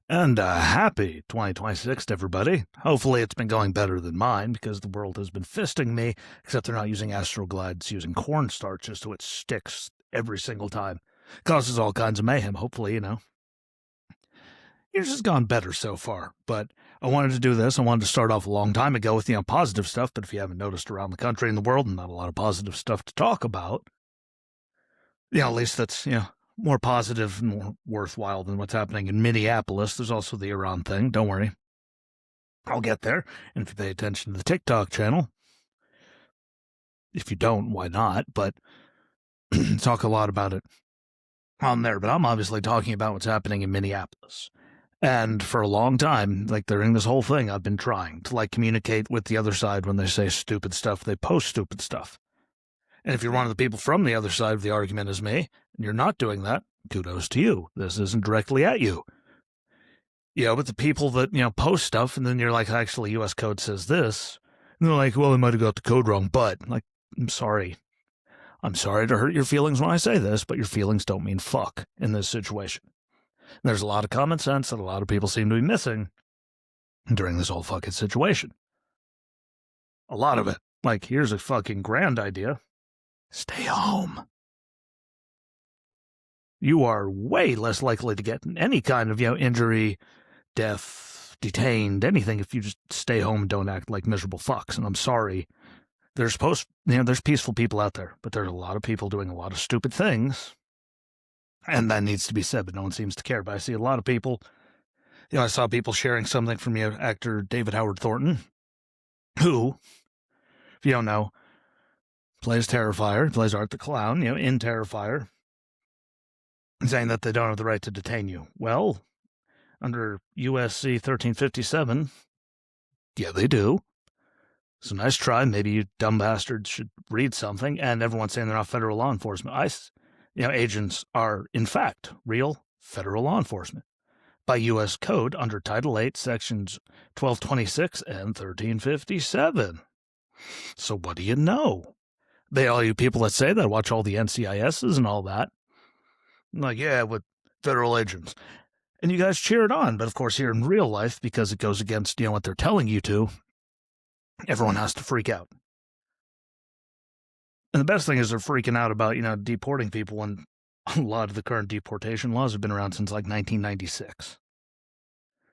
And happy 2026 to everybody. Hopefully it's been going better than mine because the world has been fisting me, except they're not using Astroglides, using cornstarch just so it sticks every single time. Causes all kinds of mayhem. Hopefully, yours has gone better so far. But I wanted to do this. I wanted to start off a long time ago with, positive stuff. But if you haven't noticed around the country and the world, not a lot of positive stuff to talk about. At least that's, more positive and more worthwhile than what's happening in Minneapolis. There's also the Iran thing. Don't worry. I'll get there. And if you pay attention to the TikTok channel, if you don't, why not? But talk a lot about it on there. But I'm obviously talking about what's happening in Minneapolis. And for a long time, during this whole thing, I've been trying to, communicate with the other side when they say stupid stuff. They post stupid stuff. And if you're one of the people from the other side of the argument as me, and you're not doing that, kudos to you. This isn't directly at you. But the people that, post stuff, and then you're like, actually, U.S. code says this. And they're like, well, I might have got the code wrong, but, I'm sorry. I'm sorry to hurt your feelings when I say this, but your feelings don't mean fuck in this situation. And there's a lot of common sense that a lot of people seem to be missing during this whole fucking situation. A lot of it. Here's a fucking grand idea. Stay home. You are way less likely to get any kind of, injury, death, detained, anything if you just stay home and don't act like miserable fucks. And I'm sorry. There's peaceful people out there, but there's a lot of people doing a lot of stupid things. And that needs to be said, but no one seems to care. But I see a lot of people, I saw people sharing something from actor David Howard Thornton, who, if you don't know, plays Terrifier, plays Art the Clown, in Terrifier, saying that they don't have the right to detain you. Well, under USC 1357, yeah, they do. So nice try. Maybe you dumb bastards should read something. And everyone's saying they're not federal law enforcement. Agents are, in fact, real federal law enforcement by U.S. Code under Title 8, Sections 1226 and 1357. So what do you know? All you people that say that, watch all the NCISs and all that. Yeah, with federal agents. And you guys cheer it on. But of course, here in real life, because it goes against, what they're telling you to, everyone has to freak out. And the best thing is they're freaking out about, deporting people when a lot of the current deportation laws have been around since 1996.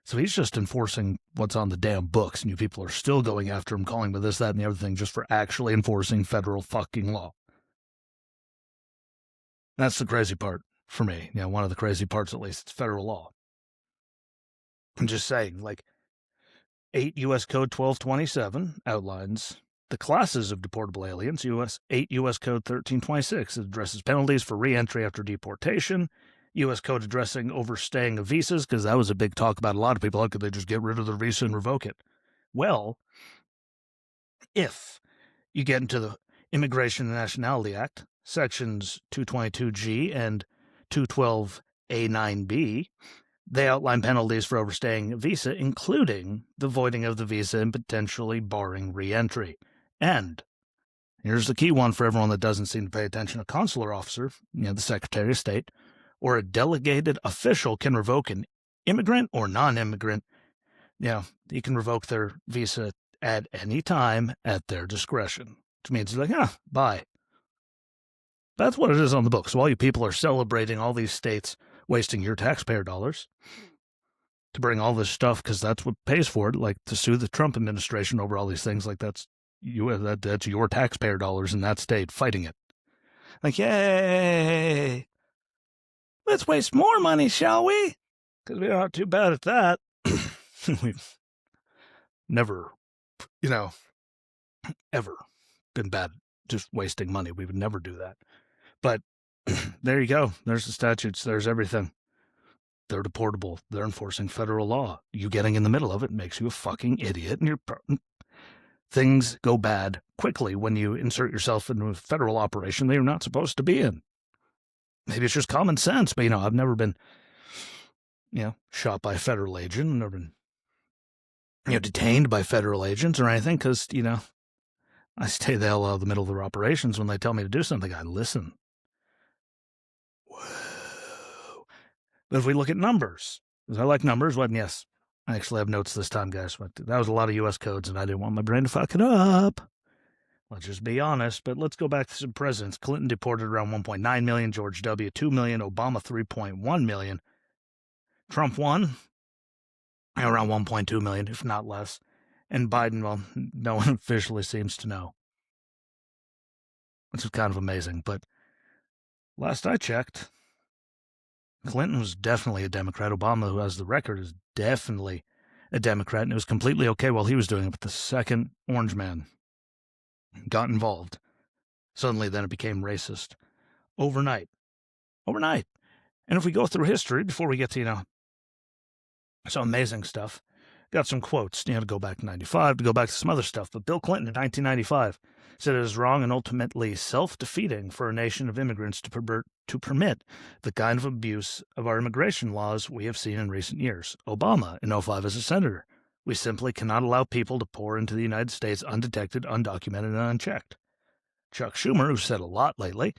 So he's just enforcing what's on the damn books, and you people are still going after him, calling him this, that, and the other thing, just for actually enforcing federal fucking law. That's the crazy part for me. One of the crazy parts, at least, it's federal law. I'm just saying, 8 U.S. Code 1227 outlines the classes of deportable aliens. 8 U.S. Code 1326 addresses penalties for re-entry after deportation. U.S. Code addressing overstaying of visas, because that was a big talk about a lot of people. How could they just get rid of their visa and revoke it? Well, if you get into the Immigration and Nationality Act, Sections 222G and 212A9B, they outline penalties for overstaying a visa, including the voiding of the visa and potentially barring re-entry. And here's the key one for everyone that doesn't seem to pay attention. A consular officer, the Secretary of State, or a delegated official can revoke an immigrant or non-immigrant. You can revoke their visa at any time at their discretion. Which means it's bye. That's what it is on the books. So all you people are celebrating all these states wasting your taxpayer dollars to bring all this stuff because that's what pays for it, to sue the Trump administration over all these things. That's your taxpayer dollars in that state fighting it. Yay! Let's waste more money, shall we? Because we're not too bad at that. We've never, ever been bad just wasting money. We would never do that. But there you go. There's the statutes. There's everything. They're deportable. They're enforcing federal law. You getting in the middle of it makes you a fucking idiot. And things go bad quickly when you insert yourself into a federal operation that you're not supposed to be in. Maybe it's just common sense, but, I've never been, shot by a federal agent, never been, detained by federal agents or anything, because, I stay the hell out of the middle of their operations. When they tell me to do something, I listen. Whoa. But if we look at numbers, because I like numbers, well, yes, I actually have notes this time, guys. But that was a lot of U.S. codes, and I didn't want my brain to fuck it up. Let's just be honest, but let's go back to some presidents. Clinton deported around 1.9 million, George W. 2 million, Obama 3.1 million. Trump won around 1.2 million, if not less. And Biden, well, no one officially seems to know, which is kind of amazing. But last I checked, Clinton was definitely a Democrat. Obama, who has the record, is definitely a Democrat, and it was completely okay while he was doing it. But the second Orange Man got involved, suddenly then it became racist. Overnight. And if we go through history before we get to, some amazing stuff, got some quotes, to go back to 95, to go back to some other stuff. But Bill Clinton in 1995 said it is wrong and ultimately self-defeating for a nation of immigrants to permit the kind of abuse of our immigration laws we have seen in recent years. Obama in 05 as a senator. We simply cannot allow people to pour into the United States undetected, undocumented, and unchecked. Chuck Schumer, who said a lot lately,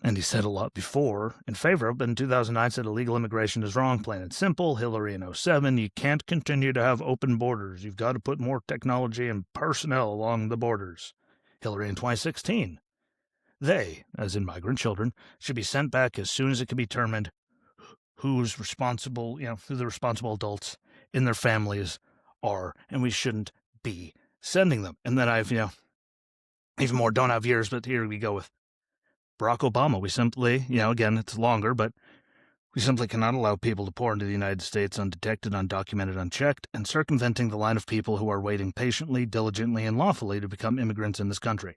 and he said a lot before in favor of, but in 2009 said illegal immigration is wrong, plain and simple. Hillary in 07, you can't continue to have open borders. You've got to put more technology and personnel along the borders. Hillary in 2016, they, as in migrant children, should be sent back as soon as it can be determined who's responsible, who the responsible adults in their families are, and we shouldn't be sending them. And then I've, even more, don't have years, but here we go with Barack Obama. We simply, again, it's longer, but we simply cannot allow people to pour into the United States undetected, undocumented, unchecked, and circumventing the line of people who are waiting patiently, diligently, and lawfully to become immigrants in this country.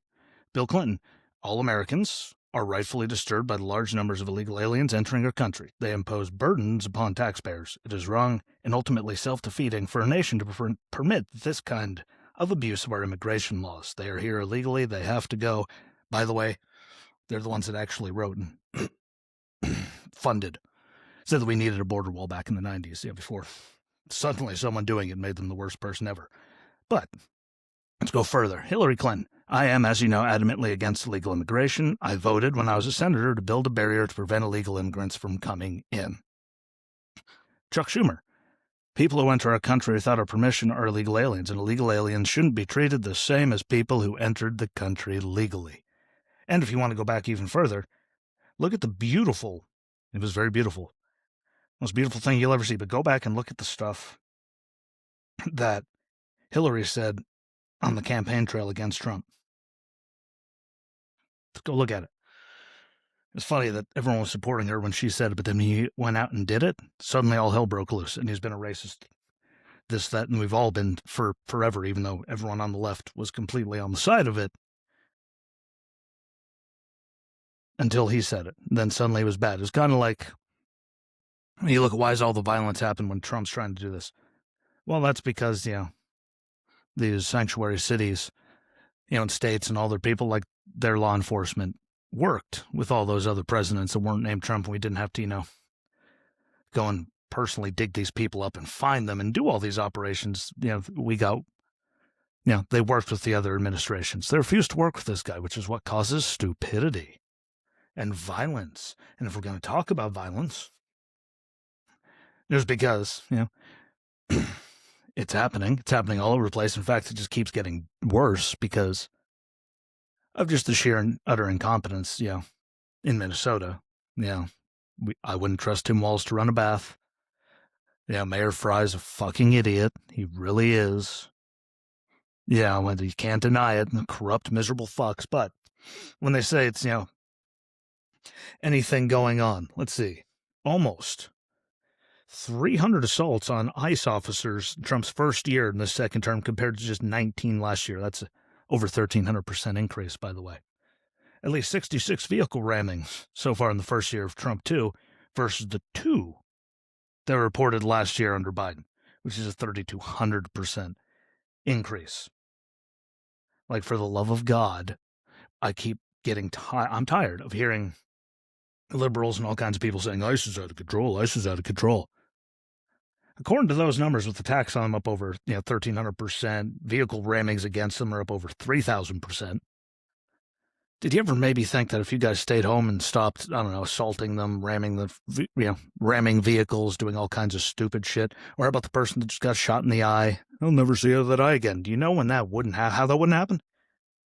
Bill Clinton, all Americans are rightfully disturbed by the large numbers of illegal aliens entering our country. They impose burdens upon taxpayers. It is wrong and ultimately self-defeating for a nation to permit this kind of abuse of our immigration laws. They are here illegally. They have to go. By the way, they're the ones that actually wrote and funded, said that we needed a border wall back in the 90s, before suddenly someone doing it made them the worst person ever. But let's go further. Hillary Clinton. I am, as you know, adamantly against illegal immigration. I voted when I was a senator to build a barrier to prevent illegal immigrants from coming in. Chuck Schumer. People who enter our country without our permission are illegal aliens, and illegal aliens shouldn't be treated the same as people who entered the country legally. And if you want to go back even further, look at the beautiful, it was very beautiful, most beautiful thing you'll ever see, but go back and look at the stuff that Hillary said on the campaign trail against Trump. Let's go look at it. It's funny that everyone was supporting her when she said it, but then he went out and did it. Suddenly all hell broke loose, and he's been a racist. This, that, and we've all been for forever, even though everyone on the left was completely on the side of it. Until he said it. Then suddenly it was bad. It was kind of like, you look at why does all the violence happen when Trump's trying to do this? Well, that's because, these sanctuary cities, and states and all their people, like their law enforcement worked with all those other presidents that weren't named Trump, and we didn't have to, go and personally dig these people up and find them and do all these operations. We got, they worked with the other administrations. They refused to work with this guy, which is what causes stupidity and violence. And if we're going to talk about violence, it was because, it's happening. It's happening all over the place. In fact, it just keeps getting worse because of just the sheer and utter incompetence, in Minnesota. I wouldn't trust Tim Walz to run a bath. Mayor Fry's a fucking idiot. He really is. When you can't deny it, corrupt, miserable fucks. But when they say it's, anything going on, let's see, almost 300 assaults on ICE officers Trump's first year in the second term compared to just 19 last year. That's over 1,300% increase, by the way. At least 66 vehicle rammings so far in the first year of Trump 2 versus the 2 that were reported last year under Biden, which is a 3,200% increase. Like, for the love of God, I keep getting I'm tired of hearing liberals and all kinds of people saying ICE is out of control, ICE is out of control. According to those numbers, with the tax on them up over 1,300%, vehicle rammings against them are up over 3,000%. Did you ever maybe think that if you guys stayed home and stopped, I don't know, assaulting them, ramming vehicles, doing all kinds of stupid shit, or how about the person that just got shot in the eye? I'll never see that eye again. Do you know when that wouldn't how that wouldn't happen?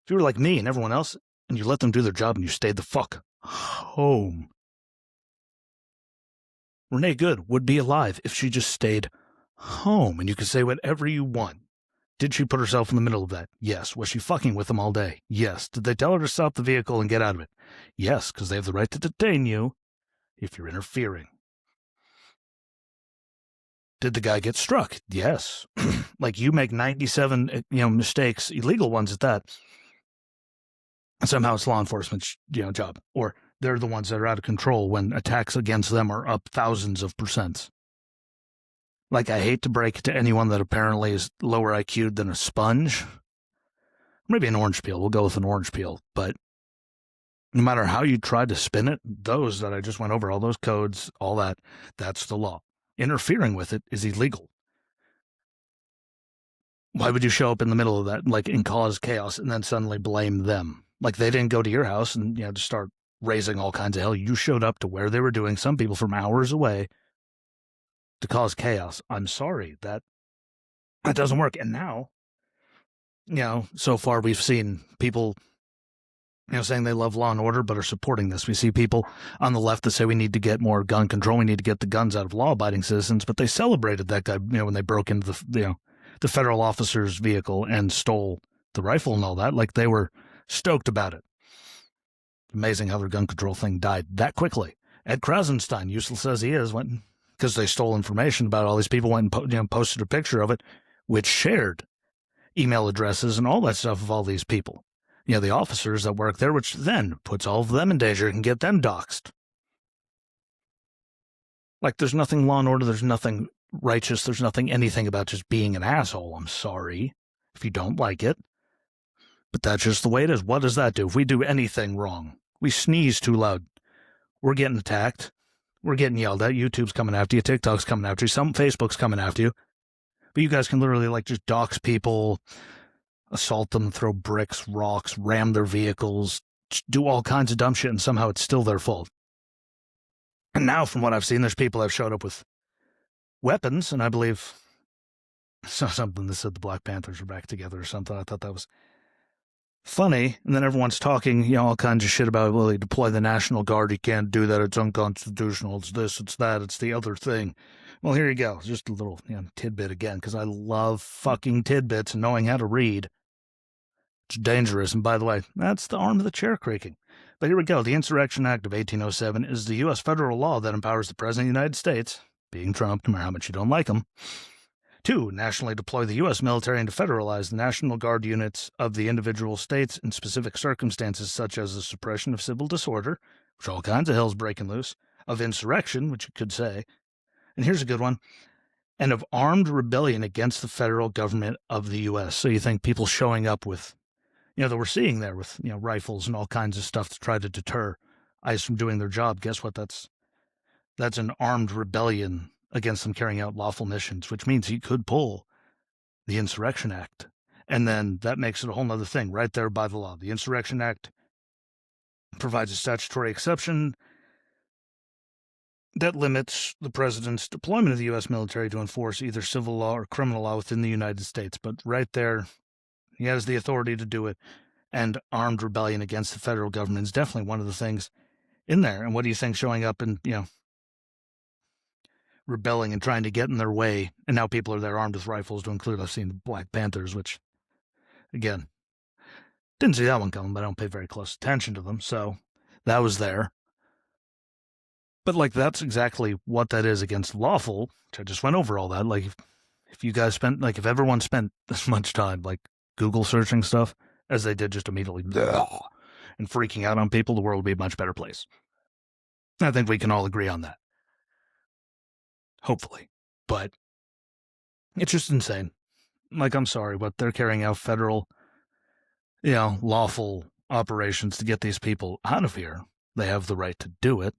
If you were like me and everyone else, and you let them do their job and you stayed the fuck home. Renee Good would be alive if she just stayed home, and you could say whatever you want. Did she put herself in the middle of that? Yes. Was she fucking with them all day? Yes. Did they tell her to stop the vehicle and get out of it? Yes, because they have the right to detain you if you're interfering. Did the guy get struck? Yes. Like, you make 97, mistakes, illegal ones at that. Somehow it's law enforcement's, job. Or they're the ones that are out of control when attacks against them are up thousands of percent. Like, I hate to break it to anyone that apparently is lower IQ'd than a sponge. Maybe an orange peel. We'll go with an orange peel. But no matter how you try to spin it, those that I just went over, all those codes, all that, that's the law. Interfering with it is illegal. Why would you show up in the middle of that, and cause chaos and then suddenly blame them? Like, they didn't go to your house and, just start raising all kinds of hell. You showed up to where they were doing, some people from hours away, to cause chaos. I'm sorry, that doesn't work. And now, so far we've seen people, saying they love law and order but are supporting this. We see people on the left that say we need to get more gun control, we need to get the guns out of law-abiding citizens, but they celebrated that guy, when they broke into the federal officer's vehicle and stole the rifle and all that, like they were stoked about it. Amazing how their gun control thing died that quickly. Ed Krasenstein, useless as he is, went because they stole information about all these people, went and posted a picture of it, which shared email addresses and all that stuff of all these people. The officers that work there, which then puts all of them in danger and get them doxxed. Like, there's nothing law and order, there's nothing righteous, there's nothing anything about just being an asshole. I'm sorry if you don't like it, but that's just the way it is. What does that do? If we do anything wrong, we sneeze too loud, we're getting attacked, we're getting yelled at, YouTube's coming after you, TikTok's coming after you, some Facebook's coming after you, but you guys can literally just dox people, assault them, throw bricks, rocks, ram their vehicles, do all kinds of dumb shit, and somehow it's still their fault. And now, from what I've seen, there's people that have showed up with weapons, and I believe saw something that said the Black Panthers are back together or something. I thought that was funny. And then everyone's talking, all kinds of shit about, well, they deploy the National Guard. You can't do that. It's unconstitutional. It's this, it's that, it's the other thing. Well, here you go. Just a little tidbit again, because I love fucking tidbits and knowing how to read. It's dangerous. And by the way, that's the arm of the chair creaking. But here we go. The Insurrection Act of 1807 is the U.S. federal law that empowers the President of the United States, being Trump, no matter how much you don't like him, to nationally deploy the U.S. military and to federalize the National Guard units of the individual states in specific circumstances such as the suppression of civil disorder, which all kinds of hell's breaking loose, of insurrection, which you could say, and here's a good one, and of armed rebellion against the federal government of the U.S. So you think people showing up with, that we're seeing there with, rifles and all kinds of stuff to try to deter ICE from doing their job. Guess what? That's an armed rebellion against them carrying out lawful missions, which means he could pull the Insurrection Act. And then that makes it a whole other thing right there by the law. The Insurrection Act provides a statutory exception that limits the president's deployment of the U.S. military to enforce either civil law or criminal law within the United States. But right there, he has the authority to do it. And armed rebellion against the federal government is definitely one of the things in there. And what do you think showing up and, rebelling and trying to get in their way, and now people are there armed with rifles to include, I've seen the Black Panthers, which, again, didn't see that one coming, but I don't pay very close attention to them, so that was there. But, that's exactly what that is against lawful, which I just went over all that. If you guys spent, if everyone spent this much time, Google searching stuff, as they did just immediately, and freaking out on people, the world would be a much better place. I think we can all agree on that. Hopefully. But it's just insane. I'm sorry, but they're carrying out federal, lawful operations to get these people out of here. They have the right to do it.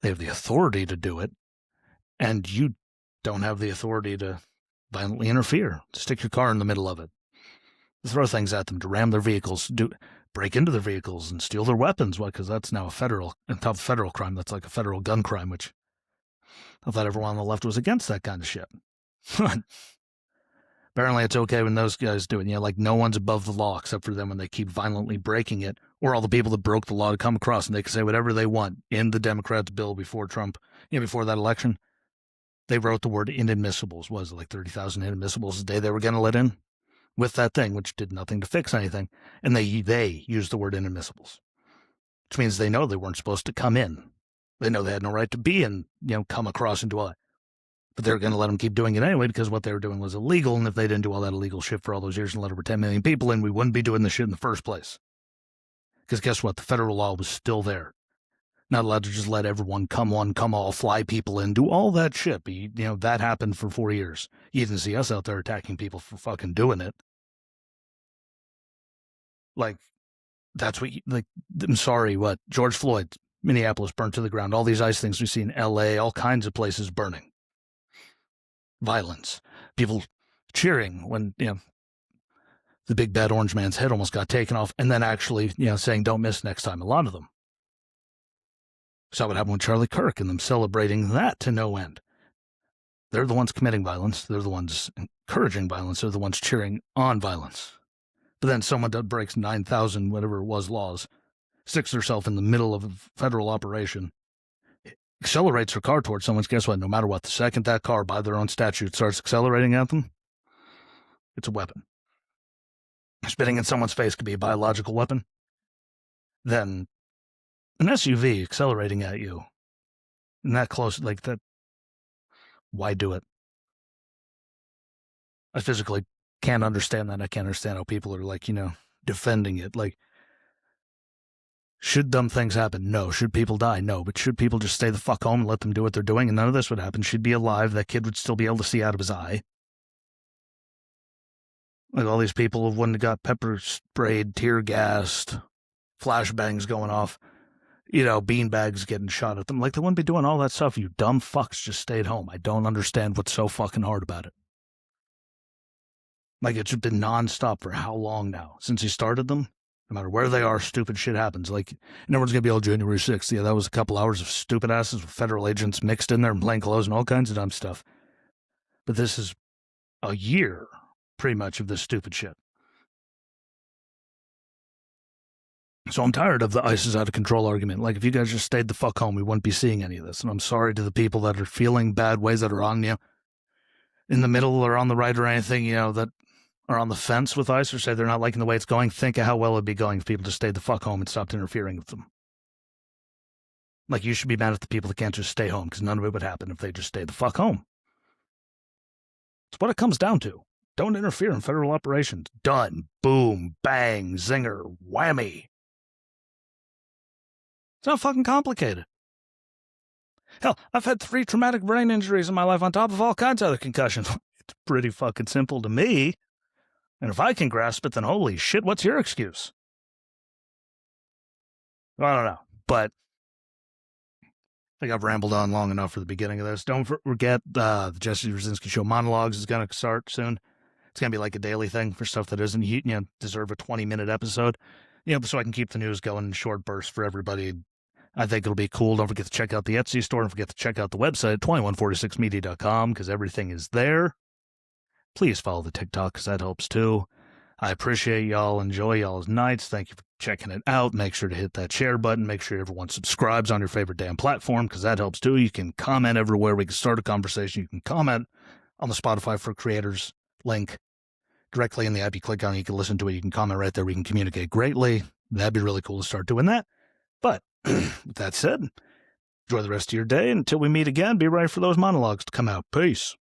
They have the authority to do it. And you don't have the authority to violently interfere, to stick your car in the middle of it, to throw things at them, to ram their vehicles, break into their vehicles and steal their weapons. Why? Because that's now a federal crime. That's like a federal gun crime, which I thought everyone on the left was against that kind of shit. Apparently it's okay when those guys do it. Like no one's above the law except for them when they keep violently breaking it, or all the people that broke the law to come across, and they can say whatever they want. In the Democrats' bill before Trump, before that election, they wrote the word inadmissibles. Was it like 30,000 inadmissibles a day they were going to let in with that thing, which did nothing to fix anything. And they used the word inadmissibles, which means they know they weren't supposed to come in. They know they had no right to be in, come across into it. But they're going to let them keep doing it anyway because what they were doing was illegal. And if they didn't do all that illegal shit for all those years and let over 10 million people in, we wouldn't be doing this shit in the first place. Because guess what? The federal law was still there. Not allowed to just let everyone come on, come all, fly people in, do all that shit. But, that happened for 4 years. You didn't see us out there attacking people for fucking doing it. Like, that's what, I'm sorry, what? George Floyd, Minneapolis burnt to the ground. All these ICE things we see in LA, all kinds of places burning. Violence. People cheering when, the big bad orange man's head almost got taken off, and then actually, saying don't miss next time, a lot of them. Saw what happened with Charlie Kirk and them celebrating that to no end. They're the ones committing violence. They're the ones encouraging violence. They're the ones cheering on violence. But then someone that breaks 9,000, whatever it was, laws, sticks herself in the middle of a federal operation, accelerates her car towards someone. Guess what? No matter what, the second that car, by their own statute, starts accelerating at them, it's a weapon. Spitting in someone's face could be a biological weapon. Then an SUV accelerating at you, and that close, like that, why do it? I physically can't understand that. I can't understand how people are defending it. Like, should dumb things happen? No. Should people die? No. But should people just stay the fuck home and let them do what they're doing and none of this would happen? She'd be alive. That kid would still be able to see out of his eye. Like all these people wouldn't have got pepper sprayed, tear gassed, flashbangs going off, beanbags getting shot at them. Like they wouldn't be doing all that stuff. You dumb fucks just stayed home. I don't understand what's so fucking hard about it. Like it's just been nonstop for how long now? Since he started them? No matter where they are, stupid shit happens. Like, and everyone's going to be all January 6th. Yeah, that was a couple hours of stupid asses with federal agents mixed in there and plain clothes and all kinds of dumb stuff. But this is a year, pretty much, of this stupid shit. So I'm tired of the ICE is out of control argument. Like, if you guys just stayed the fuck home, we wouldn't be seeing any of this. And I'm sorry to the people that are feeling bad ways, that are on, in the middle or on the right or anything, that are on the fence with ICE or say they're not liking the way it's going. Think of how well it'd be going if people just stayed the fuck home and stopped interfering with them. Like, you should be mad at the people that can't just stay home, because none of it would happen if they just stayed the fuck home. It's what it comes down to. Don't interfere in federal operations. Done. Boom. Bang. Zinger. Whammy. It's not fucking complicated. Hell, I've had 3 traumatic brain injuries in my life on top of all kinds of other concussions. It's pretty fucking simple to me. And if I can grasp it, then holy shit, what's your excuse? I don't know, but I think I've rambled on long enough for the beginning of this. Don't forget the Jesse Brzezinski Show monologues is going to start soon. It's going to be like a daily thing for stuff that doesn't deserve a 20-minute episode, so I can keep the news going in short bursts for everybody. I think it'll be cool. Don't forget to check out the Etsy store. Don't forget to check out the website, 2146media.com, because everything is there. Please follow the TikTok, because that helps too. I appreciate y'all. Enjoy y'all's nights. Thank you for checking it out. Make sure to hit that share button. Make sure everyone subscribes on your favorite damn platform, because that helps too. You can comment everywhere. We can start a conversation. You can comment on the Spotify for Creators link directly in the app. You click on it, you can listen to it. You can comment right there. We can communicate greatly. That'd be really cool to start doing that. But with that said, enjoy the rest of your day. Until we meet again, be ready for those monologues to come out. Peace.